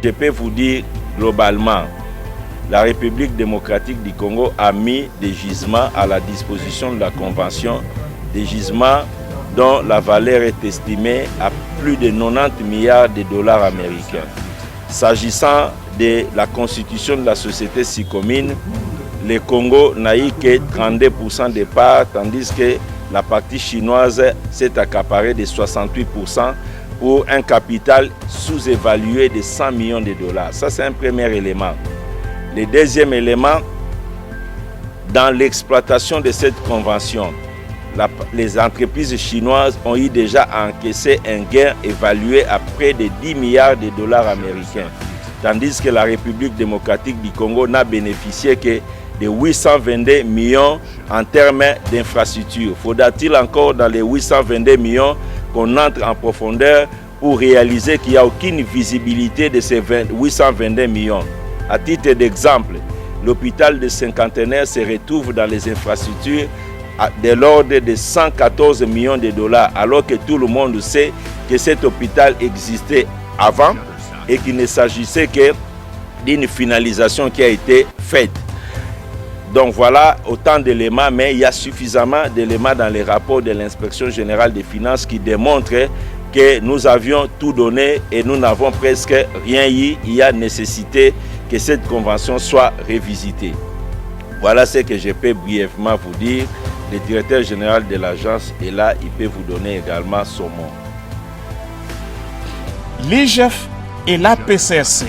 Je peux vous dire globalement, la République démocratique du Congo a mis des gisements à la disposition de la Convention, des gisements dont la valeur est estimée à plus de 90 milliards de dollars américains. S'agissant de la constitution de la société Sycomine, le Congo n'a eu que 32% de parts, tandis que la partie chinoise s'est accaparée de 68% pour un capital sous-évalué de 100 millions de dollars. Ça, c'est un premier élément. Le deuxième élément, dans l'exploitation de cette convention, les entreprises chinoises ont eu déjà encaissé un gain évalué à près de 10 milliards de dollars américains, tandis que la République démocratique du Congo n'a bénéficié que de 822 millions en termes d'infrastructures. Faudra-t-il encore dans les 822 millions qu'on entre en profondeur pour réaliser qu'il n'y a aucune visibilité de ces 822 millions? À titre d'exemple, l'hôpital de Cinquantenaire se retrouve dans les infrastructures de l'ordre de 114 millions de dollars, alors que tout le monde sait que cet hôpital existait avant et qu'il ne s'agissait que d'une finalisation qui a été faite. Donc voilà autant d'éléments, mais il y a suffisamment d'éléments dans les rapports de l'inspection générale des finances qui démontrent que nous avions tout donné et nous n'avons presque rien eu. Il y a nécessité que cette convention soit révisitée. Voilà ce que je peux brièvement vous dire. Le directeur général de l'agence est là, il peut vous donner également son mot. L'IGF et la PCSC,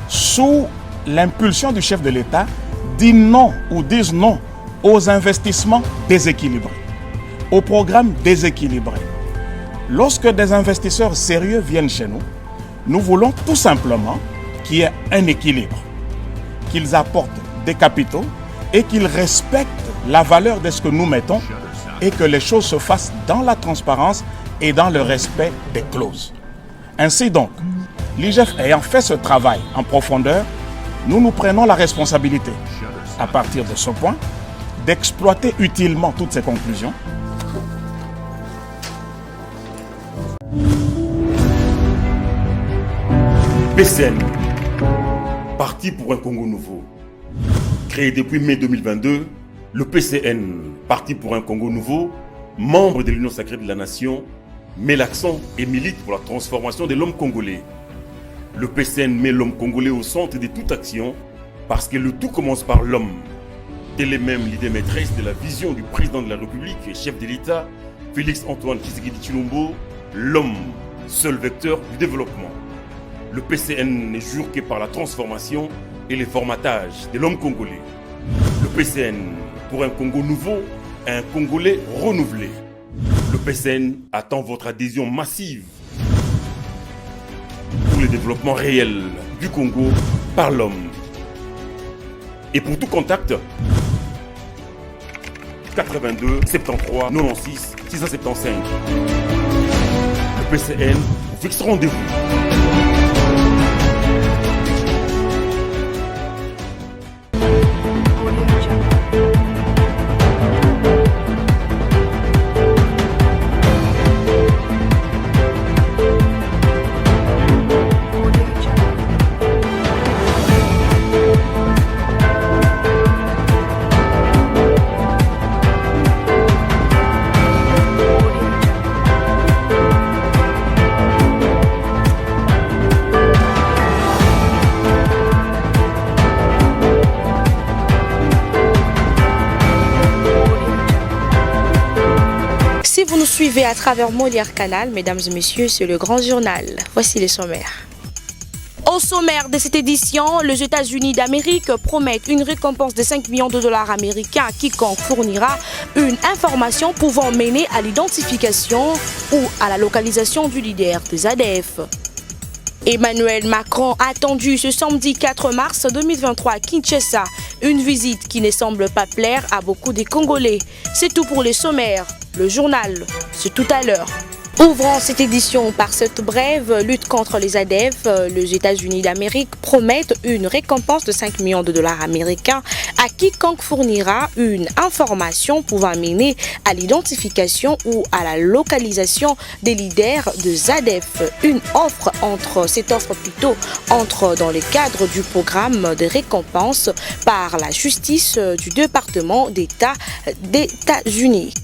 sous l'impulsion du chef de l'État, disent non aux investissements déséquilibrés, aux programmes déséquilibrés. Lorsque des investisseurs sérieux viennent chez nous, nous voulons tout simplement qu'il y ait un équilibre, qu'ils apportent des capitaux et qu'ils respectent la valeur de ce que nous mettons et que les choses se fassent dans la transparence et dans le respect des clauses. Ainsi donc, l'IGF ayant fait ce travail en profondeur, nous prenons la responsabilité, à partir de ce point, d'exploiter utilement toutes ces conclusions. PCN, Parti pour un Congo nouveau. Créé depuis mai 2022, le PCN, Parti pour un Congo nouveau, membre de l'Union sacrée de la nation, met l'accent et milite pour la transformation de l'homme congolais. Le PCN met l'homme congolais au centre de toute action parce que le tout commence par l'homme. Telle est même l'idée maîtresse de la vision du président de la République et chef de l'État, Félix-Antoine Tshisekedi Tshilombo, l'homme, seul vecteur du développement. Le PCN n'est jure que par la transformation et le formatage de l'homme congolais. Le PCN pour un Congo nouveau, un Congolais renouvelé. Le PCN attend votre adhésion massive pour le développement réel du Congo par l'homme. Et pour tout contact, 82 73 96 675. Le PCN vous fixe rendez-vous. Si vous nous suivez à travers Molière Canal, mesdames et messieurs, c'est le grand journal. Voici les sommaires. Au sommaire de cette édition, les États-Unis d'Amérique promettent une récompense de 5 millions de dollars américains à quiconque fournira une information pouvant mener à l'identification ou à la localisation du leader des ADF. Emmanuel Macron attendu ce samedi 4 mars 2023 à Kinshasa, une visite qui ne semble pas plaire à beaucoup des Congolais. C'est tout pour les sommaires. Le journal, c'est tout à l'heure. Ouvrant cette édition par cette brève lutte contre les ADF, les États-Unis d'Amérique promettent une récompense de 5 millions de dollars américains à quiconque fournira une information pouvant mener à l'identification ou à la localisation des leaders de ZADF. Cette offre entre dans le cadre du programme de récompense par la justice du département d'État des États-Unis.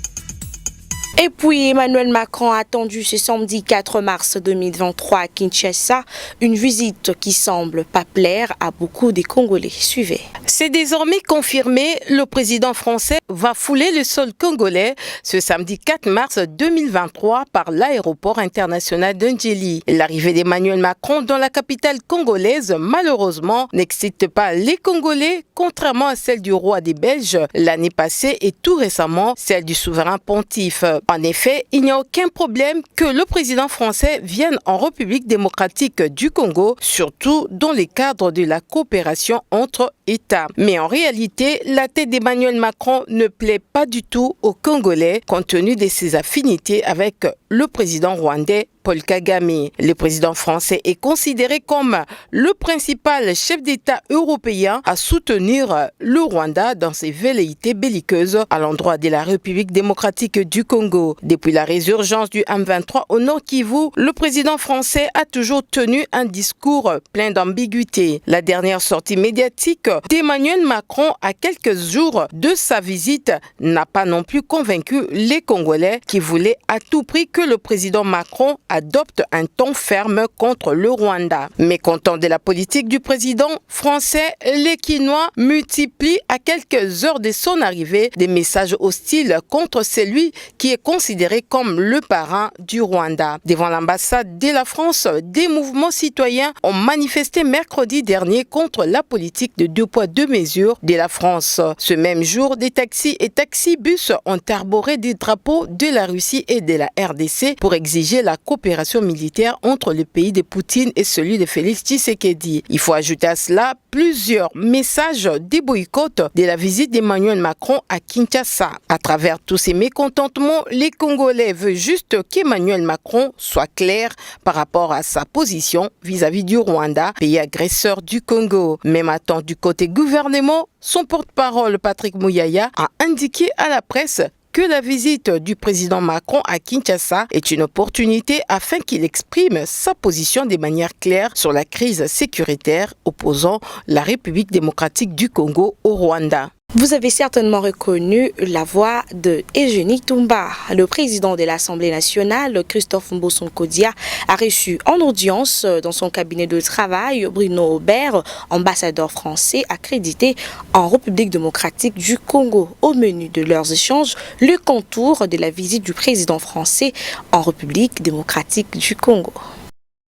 Et puis Emmanuel Macron a attendu ce samedi 4 mars 2023 à Kinshasa, une visite qui semble pas plaire à beaucoup des Congolais. Suivez. C'est désormais confirmé, le président français va fouler le sol congolais ce samedi 4 mars 2023 par l'aéroport international de Njili. L'arrivée d'Emmanuel Macron dans la capitale congolaise, malheureusement, n'excite pas les Congolais, contrairement à celle du roi des Belges l'année passée et tout récemment celle du souverain pontife. En effet, il n'y a aucun problème que le président français vienne en République démocratique du Congo, surtout dans les cadres de la coopération entre États. Mais en réalité, la tête d'Emmanuel Macron ne plaît pas du tout aux Congolais, compte tenu de ses affinités avec le président rwandais Paul Kagame. Le président français est considéré comme le principal chef d'État européen à soutenir le Rwanda dans ses velléités belliqueuses à l'endroit de la République démocratique du Congo. Depuis la résurgence du M23 au Nord Kivu, le président français a toujours tenu un discours plein d'ambiguïté. La dernière sortie médiatique d'Emmanuel Macron à quelques jours de sa visite n'a pas non plus convaincu les Congolais qui voulaient à tout prix que le président Macron adopte un ton ferme contre le Rwanda. Mécontent de la politique du président français, les Quinois multiplient à quelques heures de son arrivée des messages hostiles contre celui qui est considéré comme le parrain du Rwanda. Devant l'ambassade de la France, des mouvements citoyens ont manifesté mercredi dernier contre la politique de 2 poids 2 mesures de la France. Ce même jour, des taxis et taxibus ont arboré des drapeaux de la Russie et de la RDC pour exiger la coopération militaire entre le pays de Poutine et celui de Félix Tshisekedi. Il faut ajouter à cela plusieurs messages de boycott de la visite d'Emmanuel Macron à Kinshasa. À travers tous ces mécontentements, les Congolais veulent juste qu'Emmanuel Macron soit clair par rapport à sa position vis-à-vis du Rwanda, pays agresseur du Congo. Même à temps du côté gouvernement, son porte-parole Patrick Mouyaya a indiqué à la presse que la visite du président Macron à Kinshasa est une opportunité afin qu'il exprime sa position de manière claire sur la crise sécuritaire opposant la République démocratique du Congo au Rwanda. Vous avez certainement reconnu la voix de Eugénie Toumba. Le président de l'Assemblée nationale, Christophe Mbossonkodia, a reçu en audience dans son cabinet de travail Bruno Aubert, ambassadeur français accrédité en République démocratique du Congo. Au menu de leurs échanges, le contour de la visite du président français en République démocratique du Congo.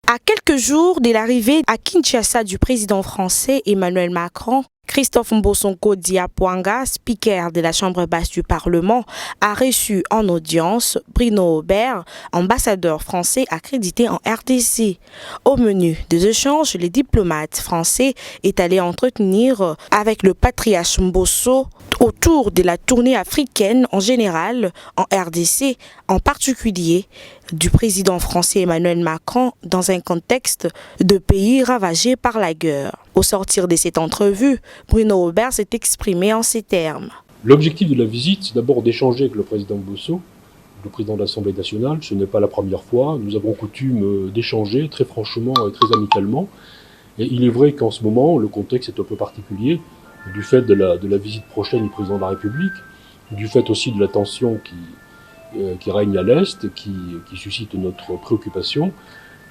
À quelques jours de l'arrivée à Kinshasa du président français Emmanuel Macron, Christophe Mbossonkodia Pwanga, speaker de la Chambre basse du Parlement, a reçu en audience Bruno Aubert, ambassadeur français accrédité en RDC. Au menu des échanges, le diplomate français est allé entretenir avec le patriarche Mbosso autour de la tournée africaine en général, en RDC en particulier, du président français Emmanuel Macron dans un contexte de pays ravagé par la guerre. Au sortir de cette entrevue, Bruno Aubert s'est exprimé en ces termes. L'objectif de la visite, c'est d'abord d'échanger avec le président Mbosso, le président de l'Assemblée nationale. Ce n'est pas la première fois. Nous avons coutume d'échanger très franchement et très amicalement. Et il est vrai qu'en ce moment, le contexte est un peu particulier, du fait de la visite prochaine du président de la République, du fait aussi de la tension qui règne à l'Est, qui suscite notre préoccupation.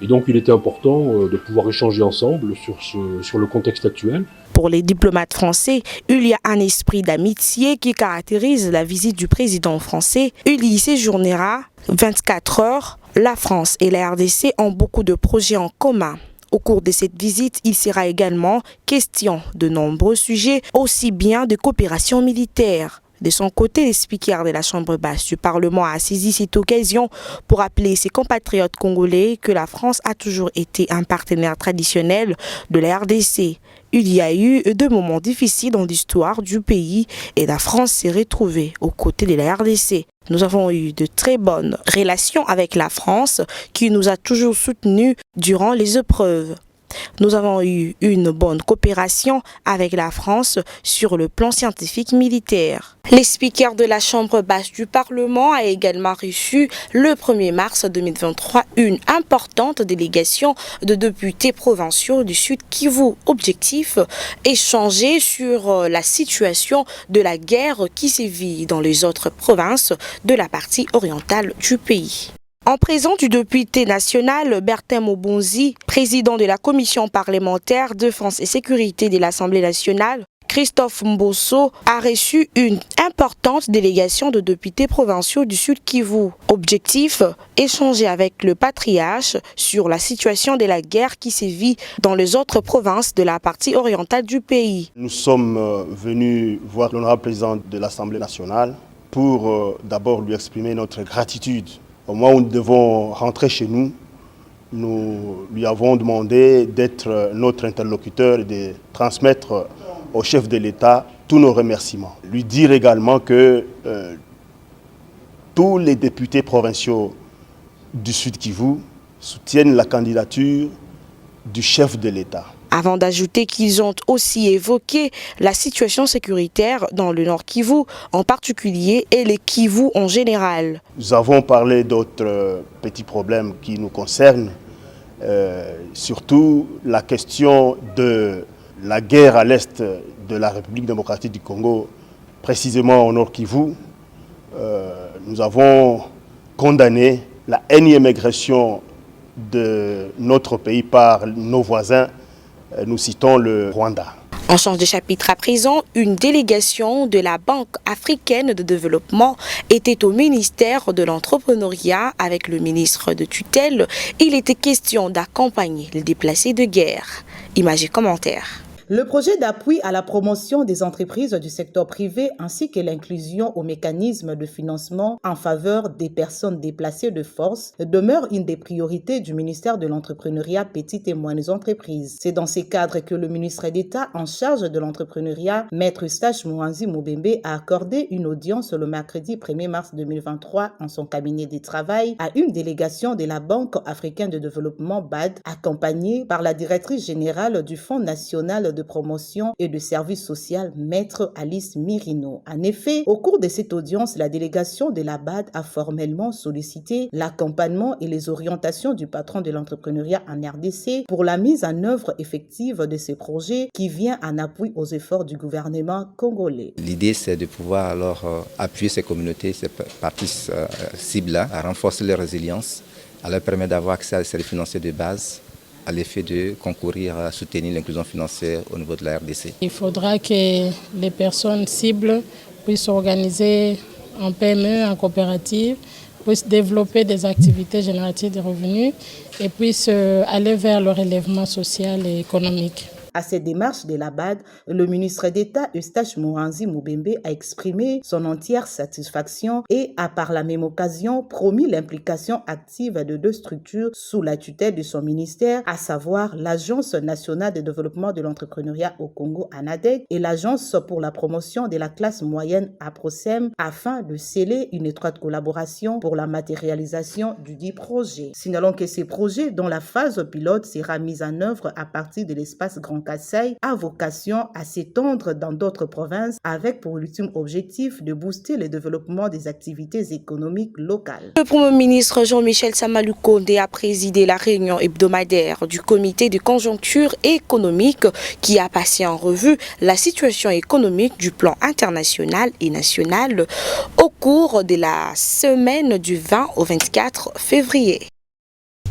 Et donc il était important de pouvoir échanger ensemble sur le contexte actuel. Pour les diplomates français, il y a un esprit d'amitié qui caractérise la visite du président français. Il y séjournera 24 heures. La France et la RDC ont beaucoup de projets en commun. Au cours de cette visite, il sera également question de nombreux sujets, aussi bien de coopération militaire. De son côté, le speaker de la Chambre basse du Parlement a saisi cette occasion pour appeler ses compatriotes congolais que la France a toujours été un partenaire traditionnel de la RDC. il y a eu de moments difficiles dans l'histoire du pays et la France s'est retrouvée aux côtés de la RDC. Nous avons eu de très bonnes relations avec la France qui nous a toujours soutenus durant les épreuves. Nous avons eu une bonne coopération avec la France sur le plan scientifique militaire. Les speakers de la Chambre basse du Parlement a également reçu le 1er mars 2023 une importante délégation de députés provinciaux du Sud Kivu. Objectif, échanger sur la situation de la guerre qui sévit dans les autres provinces de la partie orientale du pays. En présence du député national Bertin Mobonzi, président de la commission parlementaire Défense et Sécurité de l'Assemblée nationale, Christophe Mbosso a reçu une importante délégation de députés provinciaux du Sud Kivu. Objectif, échanger avec le patriarche sur la situation de la guerre qui sévit dans les autres provinces de la partie orientale du pays. Nous sommes venus voir l'honorable président de l'Assemblée nationale pour d'abord lui exprimer notre gratitude. Au moment où nous devons rentrer chez nous, nous lui avons demandé d'être notre interlocuteur et de transmettre au chef de l'État tous nos remerciements. Lui dire également que tous les députés provinciaux du Sud Kivu soutiennent la candidature du chef de l'État. Avant d'ajouter qu'ils ont aussi évoqué la situation sécuritaire dans le Nord Kivu en particulier et les Kivu en général. Nous avons parlé d'autres petits problèmes qui nous concernent, surtout la question de la guerre à l'est de la République démocratique du Congo, précisément au Nord Kivu. Nous avons condamné la énième agression de notre pays par nos voisins. Nous citons le Rwanda. On change de chapitre à présent. Une délégation de la Banque africaine de développement était au ministère de l'entrepreneuriat avec le ministre de tutelle. Il était question d'accompagner les déplacés de guerre. Images et commentaires. Le projet d'appui à la promotion des entreprises du secteur privé ainsi que l'inclusion au mécanisme de financement en faveur des personnes déplacées de force demeure une des priorités du ministère de l'entrepreneuriat petites et moyennes entreprises. C'est dans ces cadres que le ministre d'État en charge de l'entrepreneuriat, Maître Eustache Mouanzi Moubembe, a accordé une audience le mercredi 1er mars 2023 en son cabinet de travail à une délégation de la Banque africaine de développement BAD, accompagnée par la directrice générale du Fonds national de promotion et de services social, Maître Alice Mirino. En effet, au cours de cette audience, la délégation de la BAD a formellement sollicité l'accompagnement et les orientations du patron de l'entrepreneuriat en RDC pour la mise en œuvre effective de ces projets qui vient en appui aux efforts du gouvernement congolais. L'idée, c'est de pouvoir alors appuyer ces communautés, ces parties cibles-là, à renforcer leur résilience, à leur permettre d'avoir accès à des services financiers de base, à l'effet de concourir à soutenir l'inclusion financière au niveau de la RDC. Il faudra que les personnes cibles puissent s'organiser en PME, en coopérative, puissent développer des activités génératives de revenus et puissent aller vers le relèvement social et économique. À cette démarche de la BAD, le ministre d'État Eustache Mouanzi Moubembe a exprimé son entière satisfaction et a par la même occasion promis l'implication active de deux structures sous la tutelle de son ministère, à savoir l'Agence nationale de développement de l'entrepreneuriat au Congo ANADEC et l'Agence pour la promotion de la classe moyenne APROSEM, afin de sceller une étroite collaboration pour la matérialisation du dit projet. Signalons que ces projets, dont la phase pilote sera mise en œuvre à partir de l'espace Grand Kassai, a vocation à s'étendre dans d'autres provinces avec pour ultime objectif de booster le développement des activités économiques locales. Le Premier ministre Jean-Michel Sama Lukonde a présidé la réunion hebdomadaire du comité de conjoncture économique qui a passé en revue la situation économique du plan international et national au cours de la semaine du 20 au 24 février.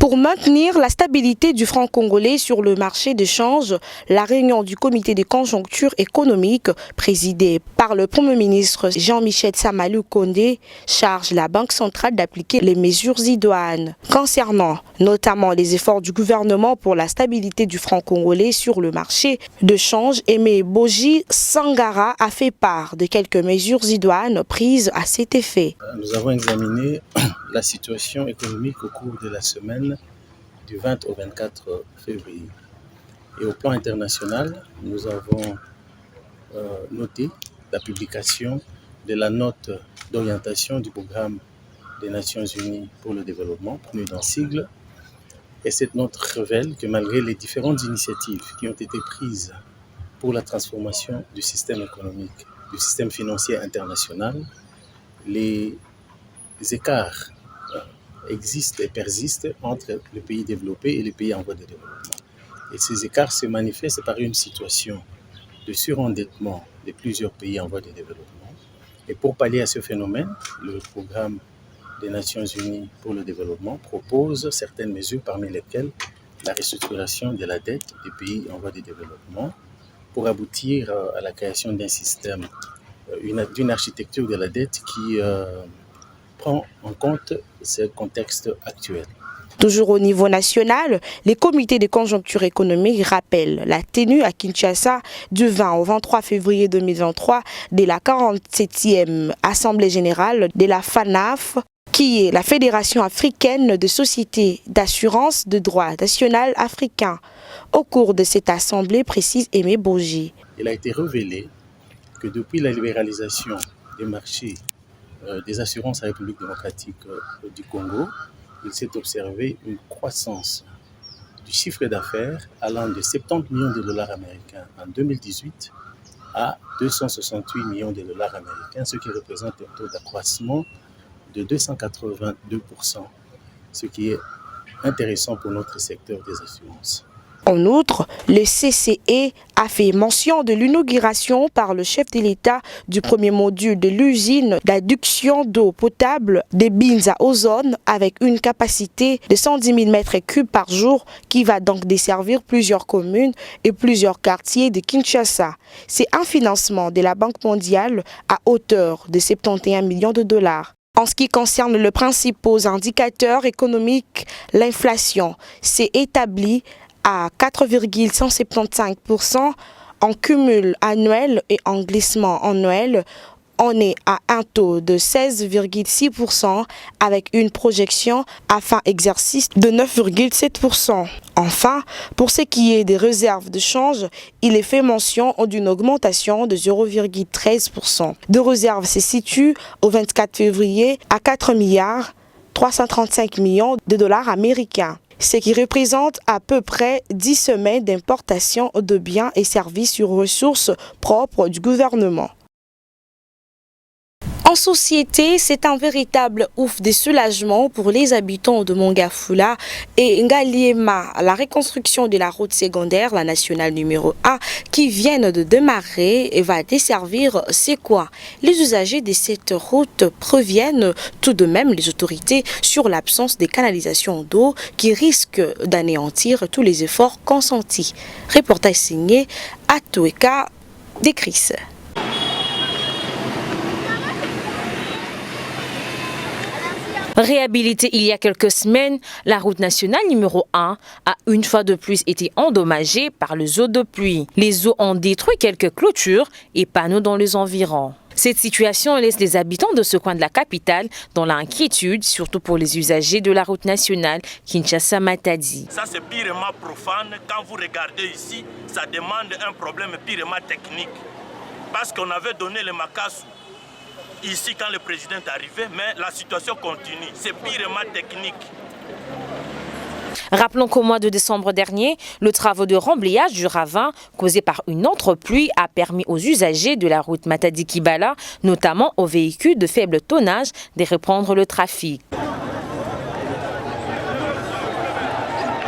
Pour maintenir la stabilité du franc congolais sur le marché de change, la réunion du comité de conjoncture économique présidée par le Premier ministre Jean-Michel Sama Lukonde charge la Banque centrale d'appliquer les mesures idoines. Concernant notamment les efforts du gouvernement pour la stabilité du franc congolais sur le marché de change, Aimé Boji Sangara a fait part de quelques mesures idoines prises à cet effet. Nous avons examiné la situation économique au cours de la semaine du 20 au 24 février. Et au plan international, nous avons noté la publication de la note d'orientation du programme des Nations Unies pour le développement, PNUD en sigle. Et cette note révèle que malgré les différentes initiatives qui ont été prises pour la transformation du système économique, du système financier international, les écarts existent et persistent entre les pays développés et les pays en voie de développement. Et ces écarts se manifestent par une situation de surendettement de plusieurs pays en voie de développement. Et pour pallier à ce phénomène, le programme des Nations Unies pour le développement propose certaines mesures, parmi lesquelles la restructuration de la dette des pays en voie de développement pour aboutir à la création d'un système, d'une architecture de la dette qui prend en compte ce contexte actuel. Toujours au niveau national, les comités de conjoncture économique rappellent la tenue à Kinshasa du 20 au 23 février 2023 de la 47e Assemblée générale de la FANAF, qui est la Fédération africaine de sociétés d'assurance de droit national africain. Au cours de cette assemblée, précise Aimé Bourgi. Il a été révélé que depuis la libéralisation des marchés des assurances à la République démocratique du Congo, il s'est observé une croissance du chiffre d'affaires allant de 70 millions de dollars américains en 2018 à 268 millions de dollars américains, ce qui représente un taux d'accroissement de 282%, ce qui est intéressant pour notre secteur des assurances. En outre, le CCE a fait mention de l'inauguration par le chef de l'État du premier module de l'usine d'adduction d'eau potable de Binza Ozone avec une capacité de 110 000 m3 par jour qui va donc desservir plusieurs communes et plusieurs quartiers de Kinshasa. C'est un financement de la Banque mondiale à hauteur de 71 millions de dollars. En ce qui concerne les principaux indicateurs économiques, l'inflation s'est établie à 4,175% en cumul annuel et en glissement annuel. On est à un taux de 16,6% avec une projection à fin exercice de 9,7%. Enfin, pour ce qui est des réserves de change, il est fait mention d'une augmentation de 0,13%. De réserves se situent au 24 février à 4,335 milliards de dollars américains, ce qui représente à peu près 10 semaines d'importation de biens et services sur ressources propres du gouvernement. En société, c'est un véritable ouf de soulagement pour les habitants de Mongafula et Ngaliema, la reconstruction de la route secondaire, la nationale numéro 1, qui vient de démarrer et va desservir c'est quoi. Les usagers de cette route préviennent tout de même les autorités sur l'absence des canalisations d'eau qui risquent d'anéantir tous les efforts consentis. Reportage signé Atoeka Dekris. Réhabilitée il y a quelques semaines, la route nationale numéro 1 a une fois de plus été endommagée par les eaux de pluie. Les eaux ont détruit quelques clôtures et panneaux dans les environs. Cette situation laisse les habitants de ce coin de la capitale dans l'inquiétude, surtout pour les usagers de la route nationale Kinshasa-Matadi. Ça c'est purement profane. Quand vous regardez ici, ça demande un problème purement technique. Parce qu'on avait donné le Makassou ici quand le président est arrivé, mais la situation continue. C'est purement technique. Rappelons qu'au mois de décembre dernier, le travail de remblayage du ravin causé par une autre pluie a permis aux usagers de la route Matadi-Kibala, notamment aux véhicules de faible tonnage, de reprendre le trafic.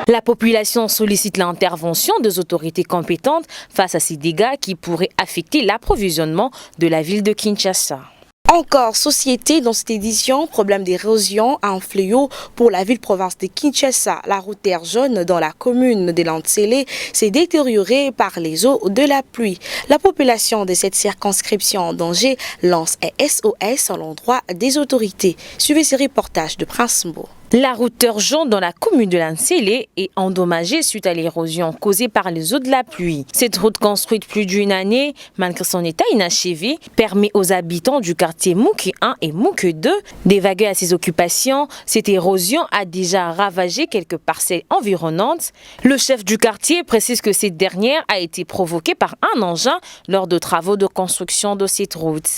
La population sollicite l'intervention des autorités compétentes face à ces dégâts qui pourraient affecter l'approvisionnement de la ville de Kinshasa. Encore société dans cette édition, problème d'érosion, un fléau pour la ville-province de Kinshasa. La route terre jaune dans la commune de Lantsele s'est détériorée par les eaux de la pluie. La population de cette circonscription en danger lance un SOS à l'endroit des autorités. Suivez ce reportage de Prince Mbo. La route jaune dans la commune de Lansele est endommagée suite à l'érosion causée par les eaux de la pluie. Cette route construite plus d'une année, malgré son état inachevé, permet aux habitants du quartier Mouke 1 et Mouke 2 d'évacuer à ses occupations. Cette érosion a déjà ravagé quelques parcelles environnantes. Le chef du quartier précise que cette dernière a été provoquée par un engin lors de travaux de construction de cette route.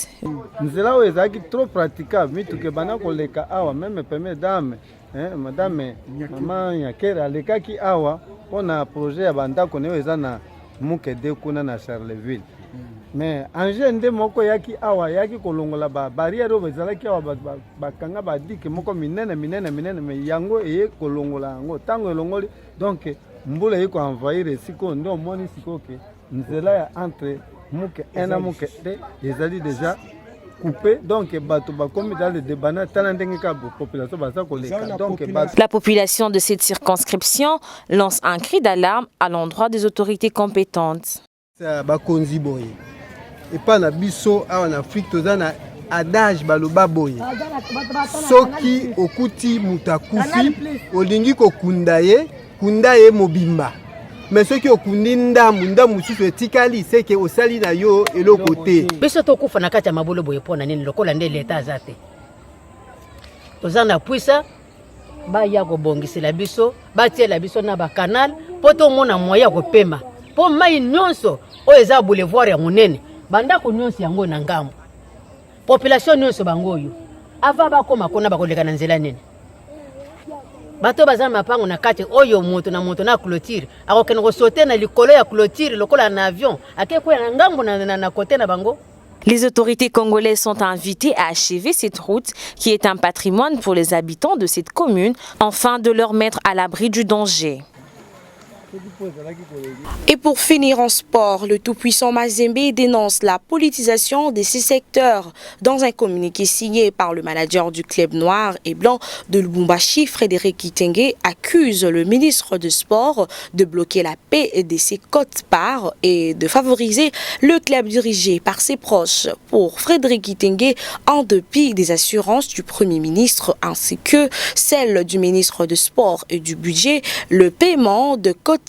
Madame maman Nyakera alekaki awa pona projet ya bandako ne eza na Mouke 2 kuna na Charleville. Mais engin nde moko yaki awa yaki kolongola ba barrière oyo ezalaki awa bakanga badike moko minene me yango eye kolongola yango tango elongoli donc mbula yiko envahir esiko ndo moni siko ke nzela ya entre Mouke 1 na Mouke 2 ezali déjà coupé, donc la population de cette circonscription lance un cri d'alarme à l'endroit des autorités compétentes. Et pas na biso en Afrique tozana adage baloba boye. Soki okuti mutakufi olingi ko kundaye mobimba. Mais ce qui est kundinda munda mususu etikali c'est que osali na yo eloko te. Biso to kufa na kati ya mabolo boye pona nini lokola nde leta azate. Tozana puisa ba ya ko bongisela biso, ba tiela biso na ba canal poto mona moya ko pema. Po mai nyonso o eza boulevard ya monene. Banda ko nyonso yango na ngambo. Population nyonso bangoyo. Ava ba koma kona ba koleka na nzela nene. Bato bazana mapango na kati oyo moto na clôture akokene ko sauter na likolo ya clôture lokola na avion akeko ya ngambo na côté na bango. Les autorités congolaises sont invitées à achever cette route qui est un patrimoine pour les habitants de cette commune afin de leur mettre à l'abri du danger. Et pour finir en sport, le tout-puissant Mazembe dénonce la politisation de ces secteurs. Dans un communiqué signé par le manager du club noir et blanc de Lubumbashi, Frédéric Kitenge accuse le ministre du Sport de bloquer la paix de ses quotes-parts et de favoriser le club dirigé par ses proches. Pour Frédéric Kitenge, en dépit des assurances du Premier ministre ainsi que celles du ministre du Sport et du Budget, le paiement de quotes-parts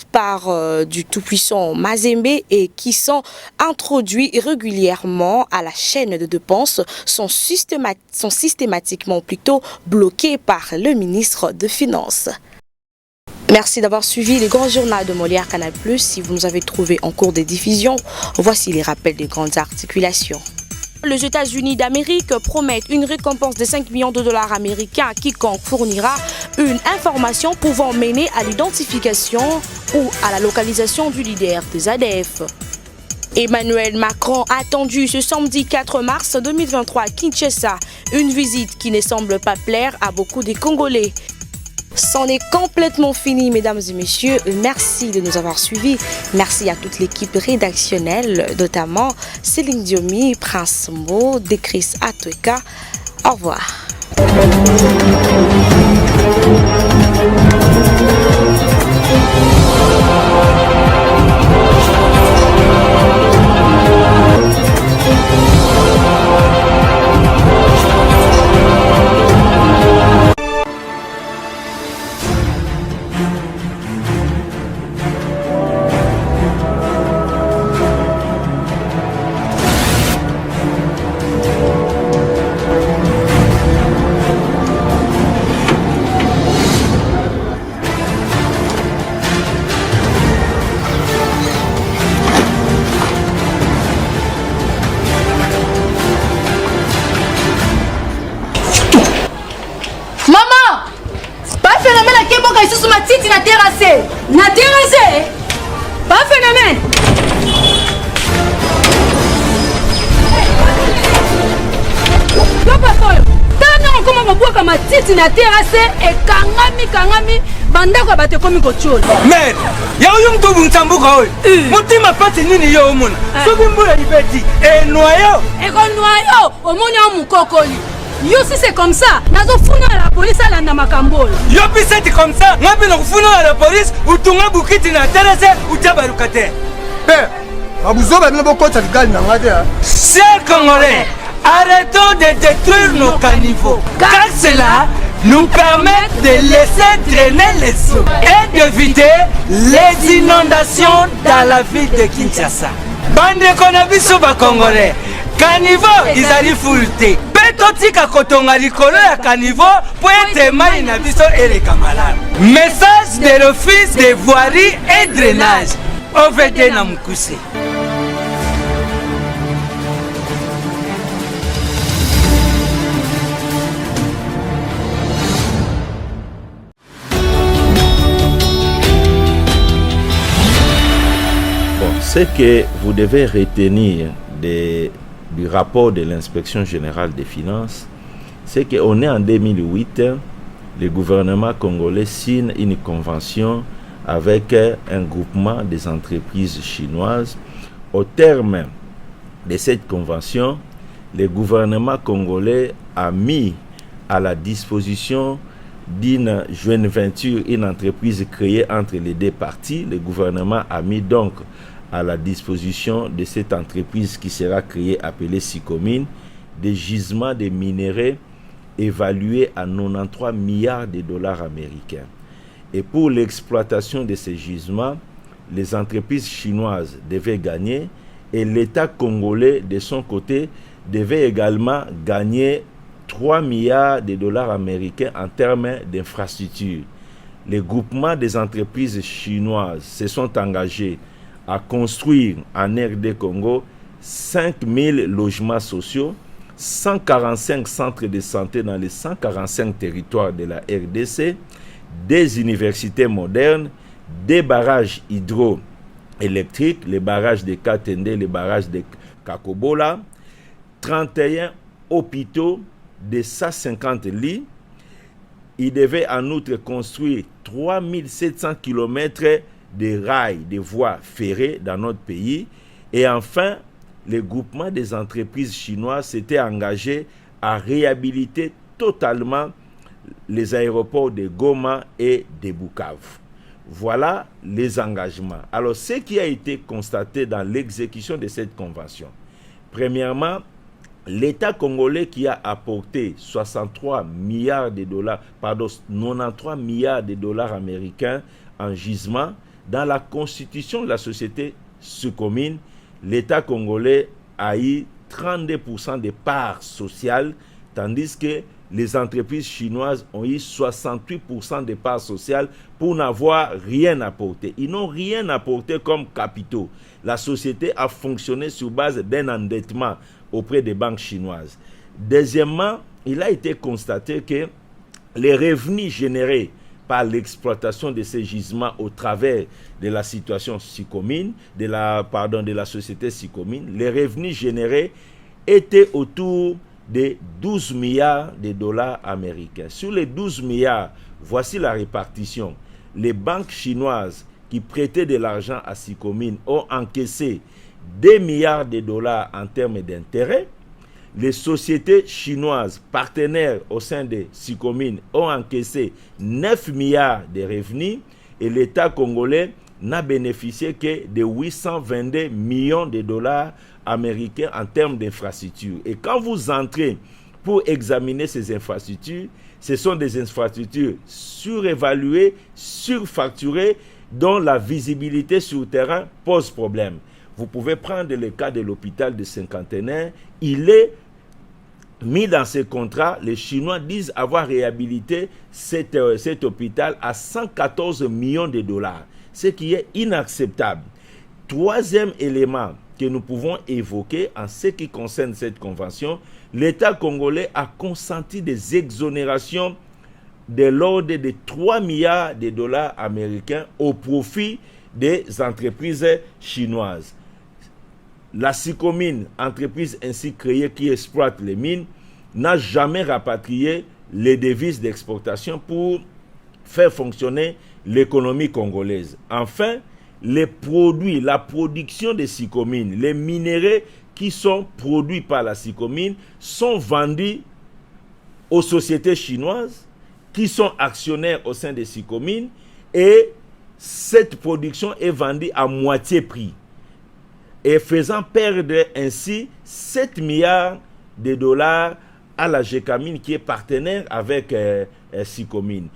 du tout-puissant Mazembe et qui sont introduits régulièrement à la chaîne de dépenses sont systématiquement plutôt bloqués par le ministre des Finances. Merci d'avoir suivi les grands journaux de Molière Canal+. Si vous nous avez trouvés en cours de diffusion, voici les rappels des grandes articulations. Les États-Unis d'Amérique promettent une récompense de 5 millions de dollars américains à quiconque fournira une information pouvant mener à l'identification ou à la localisation du leader des ADF. Emmanuel Macron attendu ce samedi 4 mars 2023 à Kinshasa, une visite qui ne semble pas plaire à beaucoup de Congolais. C'en est complètement fini, mesdames et messieurs. Merci de nous avoir suivis. Merci à toute l'équipe rédactionnelle, notamment Céline Diomi, Prince Mo, Décris Atweka. Au revoir. Na terrasse pas phénomène. Tana koma mabuka matiti na terrasse e kangami bandako bate komi kochola. Mais ya uyu mtu mtambuka oyo. Mutima pati nini yo omona? Soki mbula libeti e noyo. E ko noyo omoni amukokoli. Yo si c'est comme ça, nazo funa la police ala na makambola. Yo si c'est comme ça, ngapi na kufuna la police utunga bukiti na terrasse utabaruka te. Père, abuzo ba bino bokota ligali na ngade. Chers Congolais, arrêtons de détruire nos caniveaux. Car cela nous permettent de laisser drainer les eaux et d'éviter les inondations dans la ville de Kinshasa. Bande konabiso ba Congolais, caniveau izali fulte. Totika kotonga likolo ya caniveau pour être mai na biso eleka malamu. Message de l'office de voirie et drainage. OVD na Mukuse. Ce que vous devez retenir du rapport de l'inspection générale des finances, c'est qu'on est en 2008, le gouvernement congolais signe une convention avec un groupement des entreprises chinoises. Au terme de cette convention, le gouvernement congolais a mis à la disposition d'une joint venture, une entreprise créée entre les deux parties. Le gouvernement a mis donc à la disposition de cette entreprise qui sera créée, appelée Sicomine, des gisements de minerais évalués à 93 milliards de dollars américains. Et pour l'exploitation de ces gisements, les entreprises chinoises devaient gagner et l'État congolais, de son côté, devait également gagner 3 milliards de dollars américains en termes d'infrastructures. Les groupements des entreprises chinoises se sont engagés à construire en RD Congo 5000 logements sociaux, 145 centres de santé dans les 145 territoires de la RDC, des universités modernes, des barrages hydroélectriques, les barrages de Katende, les barrages de Kakobola, 31 hôpitaux de 150 lits. Il devait en outre construire 3700 km de rails, de voies ferrées dans notre pays. Et enfin, le groupement des entreprises chinoises s'était engagé à réhabiliter totalement les aéroports de Goma et de Bukavu. Voilà les engagements. Alors, ce qui a été constaté dans l'exécution de cette convention, premièrement, l'État congolais qui a apporté 93 milliards de dollars, pardon, 93 milliards de dollars américains en gisement, dans la constitution de la société Sicomine, l'État congolais a eu 32% de parts sociales, tandis que les entreprises chinoises ont eu 68% de parts sociales pour n'avoir rien apporté. Ils n'ont rien apporté comme capitaux. La société a fonctionné sur base d'un endettement auprès des banques chinoises. Deuxièmement, il a été constaté que les revenus générés par l'exploitation de ces gisements au travers de la situation Sicomine, de la société Sicomine, les revenus générés étaient autour de 12 milliards de dollars américains. Sur les 12 milliards, voici la répartition. Les banques chinoises qui prêtaient de l'argent à Sicomine ont encaissé 2 milliards de dollars en termes d'intérêt. Les sociétés chinoises partenaires au sein de Sicomine ont encaissé 9 milliards de revenus et l'État congolais n'a bénéficié que de 822 millions de dollars américains en termes d'infrastructures. Et quand vous entrez pour examiner ces infrastructures, ce sont des infrastructures surévaluées, surfacturées, dont la visibilité sur le terrain pose problème. Vous pouvez prendre le cas de l'hôpital de Cinquantenaire. Il est mis dans ce contrat. Les Chinois disent avoir réhabilité cet hôpital à 114 millions de dollars, ce qui est inacceptable. Troisième élément que nous pouvons évoquer en ce qui concerne cette convention, l'État congolais a consenti des exonérations de l'ordre de 3 milliards de dollars américains au profit des entreprises chinoises. La Sicomine, entreprise ainsi créée qui exploite les mines, n'a jamais rapatrié les devises d'exportation pour faire fonctionner l'économie congolaise. Enfin, les produits, la production de Sicomine, les minéraux qui sont produits par la Sicomine sont vendus aux sociétés chinoises qui sont actionnaires au sein de Sicomine et cette production est vendue à moitié prix et faisant perdre ainsi 7 milliards de dollars à la GECAMINE qui est partenaire avec Sicomine.